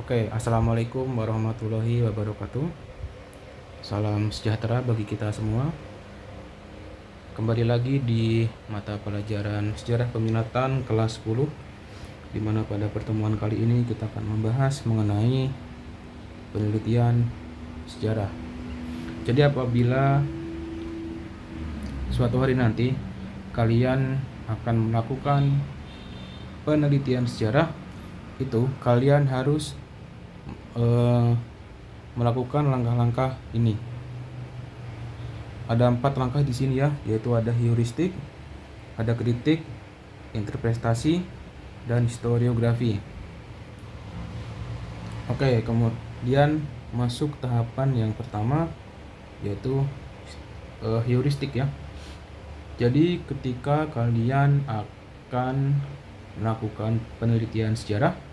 Oke, assalamualaikum warahmatullahi wabarakatuh. Salam sejahtera bagi kita semua. Kembali lagi di mata pelajaran Sejarah Peminatan kelas 10, di mana pada pertemuan kali ini kita akan membahas mengenai penelitian sejarah. Jadi apabila suatu hari nanti kalian akan melakukan penelitian sejarah, itu kalian harus melakukan langkah-langkah ini. Ada 4 langkah di sini ya, yaitu ada heuristik, ada kritik, interpretasi, dan historiografi. Oke, kemudian masuk tahapan yang pertama, yaitu heuristik ya. Jadi ketika kalian akan melakukan penelitian sejarah,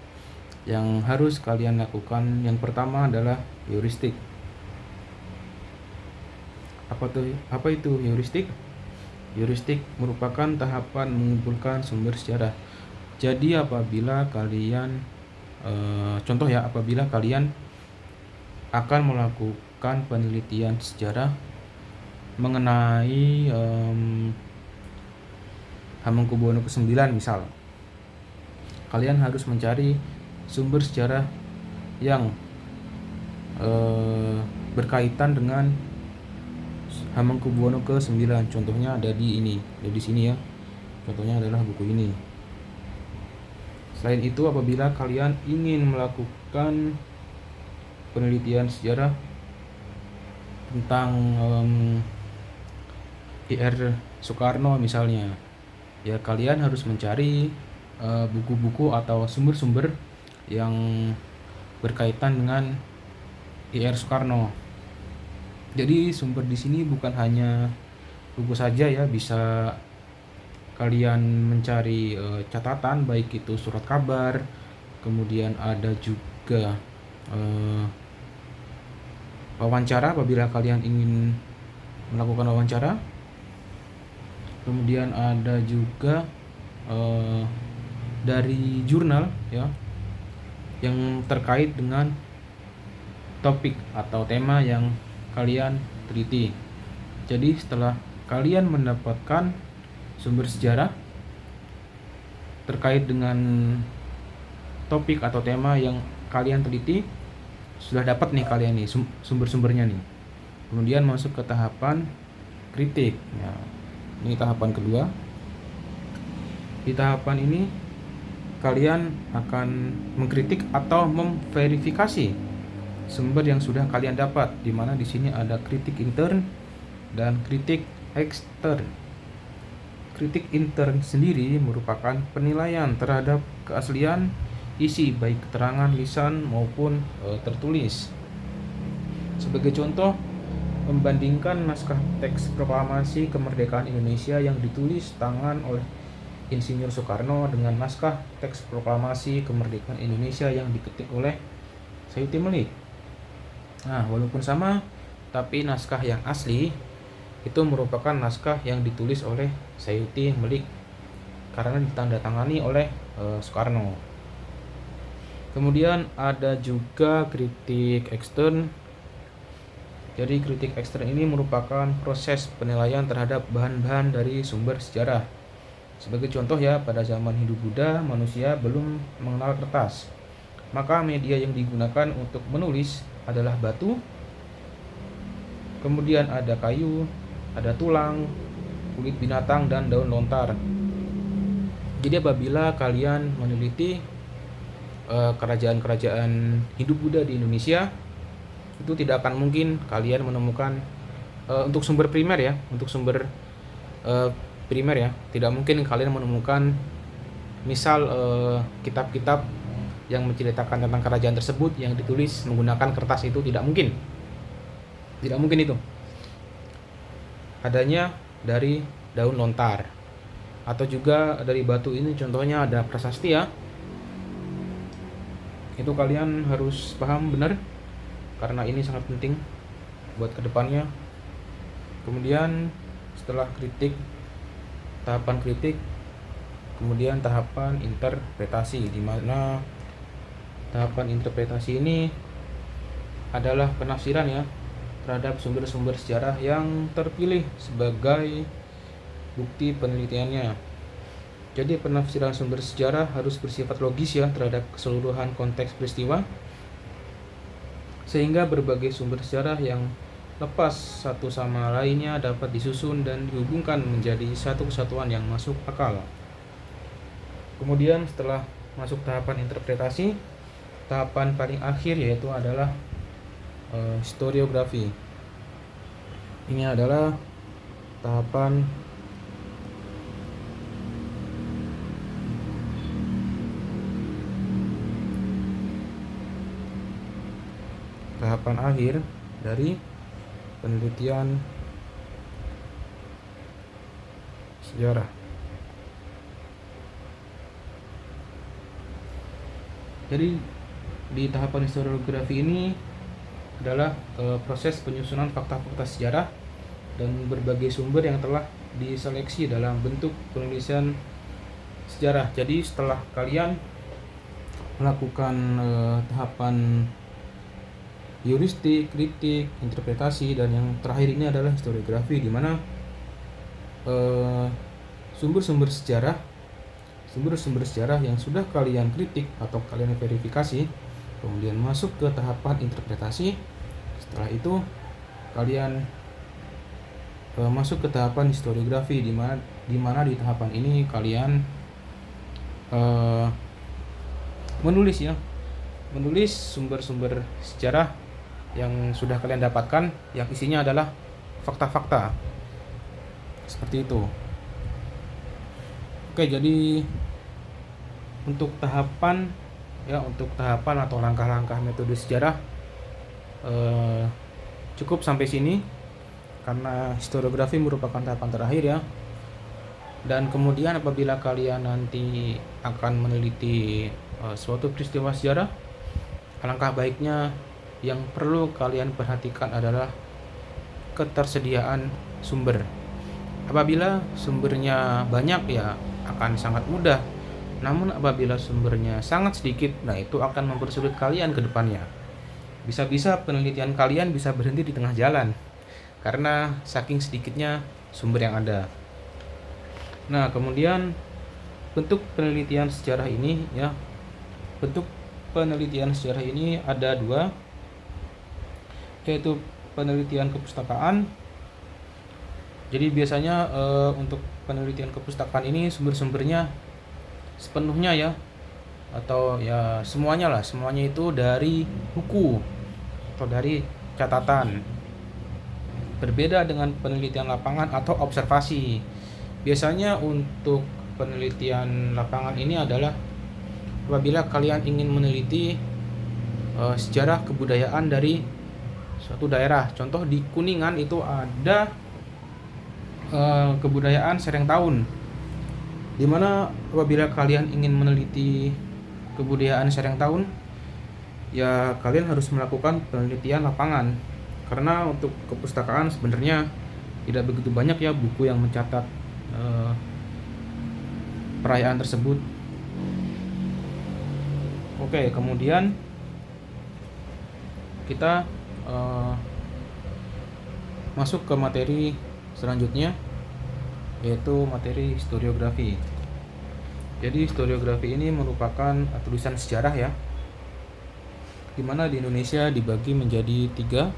yang harus kalian lakukan yang pertama adalah heuristik. Apa itu heuristik? Heuristik merupakan tahapan mengumpulkan sumber sejarah. Jadi apabila kalian apabila kalian akan melakukan penelitian sejarah mengenai Hamengkubuwono ke-9 misal, kalian harus mencari sumber sejarah yang berkaitan dengan Hamengkubuwono ke-9. Contohnya ada di sini ya. Contohnya adalah buku ini. Selain itu, apabila kalian ingin melakukan penelitian sejarah tentang Ir Soekarno misalnya, ya kalian harus mencari buku-buku atau sumber-sumber yang berkaitan dengan Ir Soekarno. Jadi sumber di sini bukan hanya buku saja ya, bisa kalian mencari catatan, baik itu surat kabar, kemudian ada juga wawancara apabila kalian ingin melakukan wawancara. Kemudian ada juga dari jurnal ya, yang terkait dengan topik atau tema yang kalian teliti. Jadi setelah kalian mendapatkan sumber sejarah terkait dengan topik atau tema yang kalian teliti, sudah dapat nih kalian nih sumber-sumbernya nih. Kemudian masuk ke tahapan kritik. Ya, ini tahapan kedua. Di tahapan ini kalian akan mengkritik atau memverifikasi sumber yang sudah kalian dapat, di mana di sini ada kritik intern dan kritik ekstern. Kritik intern sendiri merupakan penilaian terhadap keaslian isi baik keterangan lisan maupun tertulis. Sebagai contoh, membandingkan naskah teks proklamasi kemerdekaan Indonesia yang ditulis tangan oleh Insinyur Soekarno dengan naskah teks proklamasi kemerdekaan Indonesia yang diketik oleh Sayuti Melik. Nah, walaupun sama, tapi naskah yang asli itu merupakan naskah yang ditulis oleh Sayuti Melik karena ditandatangani oleh Soekarno. Kemudian ada juga kritik ekstern. Jadi kritik ekstern ini merupakan proses penilaian terhadap bahan-bahan dari sumber sejarah. Sebagai contoh ya, pada zaman Hindu Buddha manusia belum mengenal kertas. Maka media yang digunakan untuk menulis adalah batu, kemudian ada kayu, ada tulang, kulit binatang, dan daun lontar. Jadi apabila kalian meneliti kerajaan-kerajaan Hindu Buddha di Indonesia, itu tidak akan mungkin kalian menemukan untuk sumber primer ya, tidak mungkin kalian menemukan misal kitab-kitab yang menceritakan tentang kerajaan tersebut yang ditulis menggunakan kertas. Itu tidak mungkin itu. Adanya dari daun lontar atau juga dari batu. Ini contohnya ada prasasti ya. Itu kalian harus paham benar karena ini sangat penting buat kedepannya. Kemudian setelah tahapan kritik, kemudian tahapan interpretasi, di mana tahapan interpretasi ini adalah penafsiran ya terhadap sumber-sumber sejarah yang terpilih sebagai bukti penelitiannya. Jadi penafsiran sumber sejarah harus bersifat logis ya terhadap keseluruhan konteks peristiwa, sehingga berbagai sumber sejarah yang lepas satu sama lainnya dapat disusun dan dihubungkan menjadi satu kesatuan yang masuk akal. Kemudian setelah masuk tahapan interpretasi, tahapan paling akhir yaitu adalah historiografi. Ini adalah tahapan akhir dari penelitian sejarah. Jadi di tahapan historiografi ini adalah proses penyusunan fakta-fakta sejarah dan berbagai sumber yang telah diseleksi dalam bentuk penulisan sejarah. Jadi setelah kalian melakukan tahapan heuristik, kritik, interpretasi, dan yang terakhir ini adalah historiografi, di mana sumber-sumber sejarah yang sudah kalian kritik atau kalian verifikasi, kemudian masuk ke tahapan interpretasi. Setelah itu kalian masuk ke tahapan historiografi, di mana di tahapan ini kalian menulis sumber-sumber sejarah yang sudah kalian dapatkan, yang isinya adalah fakta-fakta seperti itu. Oke, jadi untuk tahapan atau langkah-langkah metode sejarah cukup sampai sini, karena historiografi merupakan tahapan terakhir ya. Dan kemudian apabila kalian nanti akan meneliti suatu peristiwa sejarah, alangkah baiknya yang perlu kalian perhatikan adalah ketersediaan sumber. Apabila sumbernya banyak ya akan sangat mudah. Namun apabila sumbernya sangat sedikit, nah itu akan mempersulit kalian ke depannya. Bisa-bisa penelitian kalian bisa berhenti di tengah jalan karena saking sedikitnya sumber yang ada. Nah, kemudian bentuk penelitian sejarah ini ada dua, yaitu penelitian kepustakaan. Jadi biasanya untuk penelitian kepustakaan ini sumber-sumbernya sepenuhnya ya, atau ya semuanya itu dari buku atau dari catatan. Berbeda dengan penelitian lapangan atau observasi. Biasanya untuk penelitian lapangan ini adalah apabila kalian ingin meneliti sejarah kebudayaan dari suatu daerah. Contoh di Kuningan itu ada kebudayaan Sereng Tahun, di mana apabila kalian ingin meneliti kebudayaan Sereng Tahun, ya kalian harus melakukan penelitian lapangan. Karena untuk kepustakaan sebenarnya tidak begitu banyak ya buku yang mencatat perayaan tersebut. Oke, kemudian kita masuk ke materi selanjutnya, yaitu materi historiografi. Jadi historiografi ini merupakan tulisan sejarah ya, dimana di Indonesia dibagi menjadi 3.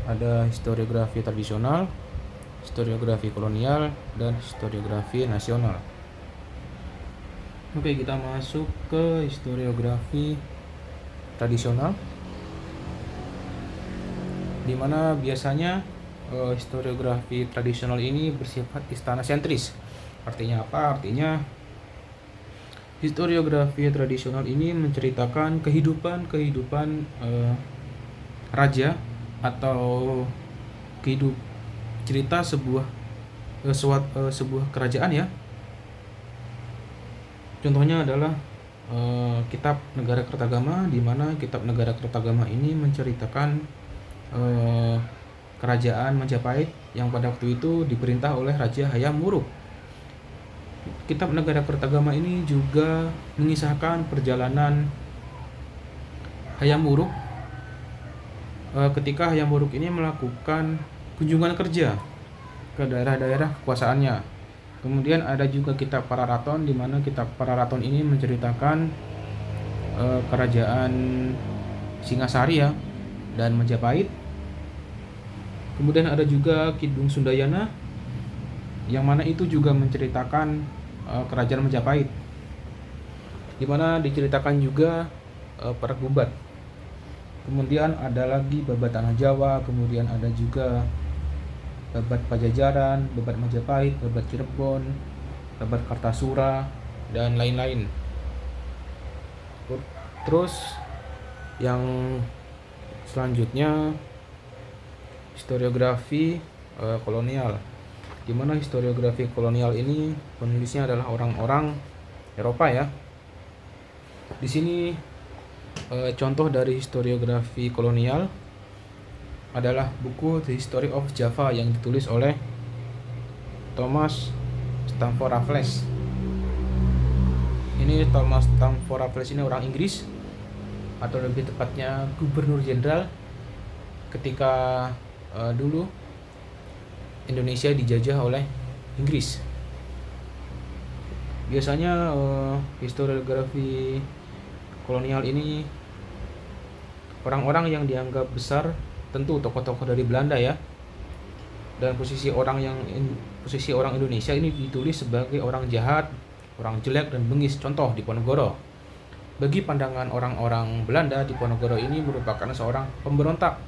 Ada historiografi tradisional, historiografi kolonial, dan historiografi nasional. Oke, kita masuk ke historiografi tradisional, di mana biasanya historiografi tradisional ini bersifat istana sentris. Artinya apa? Artinya historiografi tradisional ini menceritakan kehidupan raja atau cerita sebuah kerajaan ya. Contohnya adalah kitab Negara Kertagama, di mana kitab Negara Kertagama ini menceritakan kerajaan Majapahit yang pada waktu itu diperintah oleh Raja Hayam Wuruk. Kitab Negara Kertagama ini juga mengisahkan perjalanan Hayam Wuruk, ketika Hayam Wuruk ini melakukan kunjungan kerja ke daerah-daerah kekuasaannya. Kemudian ada juga kitab Pararaton, di mana kitab Pararaton ini menceritakan kerajaan Singasari ya dan Majapahit. Kemudian ada juga Kidung Sundayana, yang mana itu juga menceritakan kerajaan Majapahit, di mana diceritakan juga Perang Bubat. Kemudian ada lagi Babat Tanah Jawa, kemudian ada juga Babat Pajajaran, Babat Majapahit, Babat Cirebon, Babat Kartasura, dan lain-lain. Terus yang selanjutnya historiografi kolonial, di mana historiografi kolonial ini penulisnya adalah orang-orang Eropa ya. Di sini contoh dari historiografi kolonial adalah buku The History of Java yang ditulis oleh Thomas Stamford Raffles. Ini Thomas Stamford Raffles ini orang Inggris, atau lebih tepatnya Gubernur Jenderal ketika dulu Indonesia dijajah oleh Inggris. Biasanya historiografi kolonial ini orang-orang yang dianggap besar, tentu tokoh-tokoh dari Belanda ya, dan posisi orang Indonesia ini ditulis sebagai orang jahat, orang jelek dan bengis. Contoh Diponegoro, bagi pandangan orang-orang Belanda, Diponegoro ini merupakan seorang pemberontak,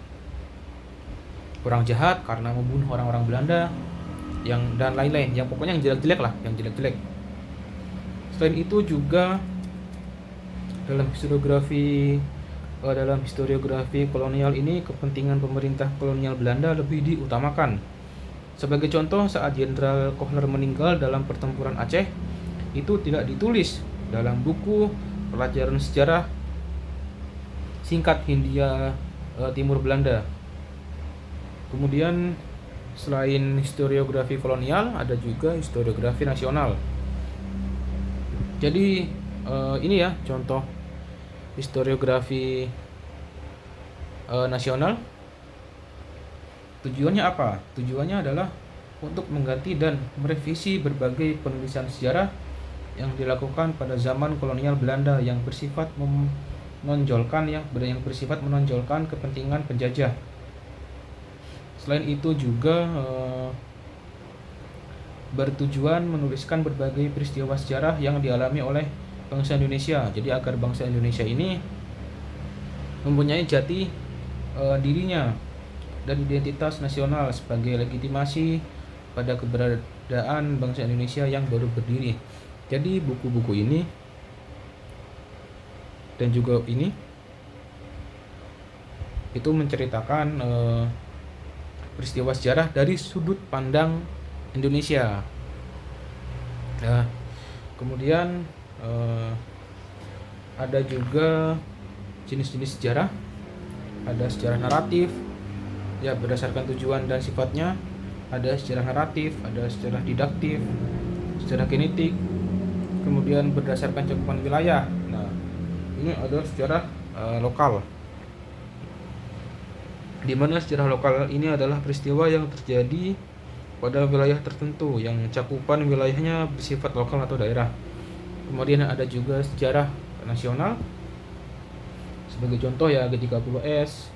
orang jahat karena membunuh orang-orang Belanda dan lain-lain, yang pokoknya yang jelek-jelek lah, yang jelek-jelek. Selain itu juga dalam historiografi kolonial ini, kepentingan pemerintah kolonial Belanda lebih diutamakan. Sebagai contoh, saat Jenderal Kohler meninggal dalam pertempuran Aceh, itu tidak ditulis dalam buku pelajaran sejarah singkat Hindia Timur Belanda. Kemudian selain historiografi kolonial, ada juga historiografi nasional. Jadi ini ya contoh historiografi nasional. Tujuannya apa? Tujuannya adalah untuk mengganti dan merevisi berbagai penulisan sejarah yang dilakukan pada zaman kolonial Belanda yang bersifat menonjolkan kepentingan penjajah. Selain itu juga bertujuan menuliskan berbagai peristiwa sejarah yang dialami oleh bangsa Indonesia. Jadi agar bangsa Indonesia ini mempunyai jati dirinya dan identitas nasional sebagai legitimasi pada keberadaan bangsa Indonesia yang baru berdiri. Jadi buku-buku ini dan juga ini itu menceritakan peristiwa sejarah dari sudut pandang Indonesia. Nah, kemudian ada juga jenis-jenis sejarah. Ada sejarah naratif, ya berdasarkan tujuan dan sifatnya. Ada sejarah naratif, ada sejarah didaktif, sejarah genetik, kemudian berdasarkan cakupan wilayah. Nah, ini ada sejarah lokal, di mana sejarah lokal ini adalah peristiwa yang terjadi pada wilayah tertentu yang cakupan wilayahnya bersifat lokal atau daerah. Kemudian ada juga sejarah nasional, sebagai contoh ya G30S,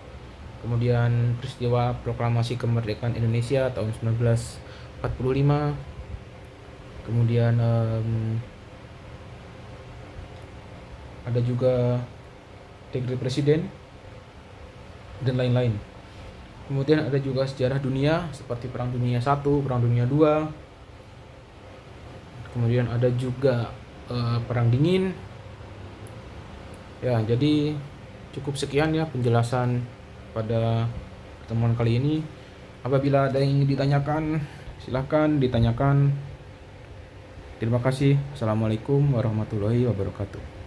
kemudian peristiwa proklamasi kemerdekaan Indonesia tahun 1945, kemudian ada juga Dekret Presiden dan lain-lain. Kemudian ada juga sejarah dunia seperti Perang Dunia I, Perang Dunia II. Kemudian ada juga Perang Dingin. Ya, jadi cukup sekian ya penjelasan pada pertemuan kali ini. Apabila ada yang ingin ditanyakan, silakan ditanyakan. Terima kasih. Assalamualaikum warahmatullahi wabarakatuh.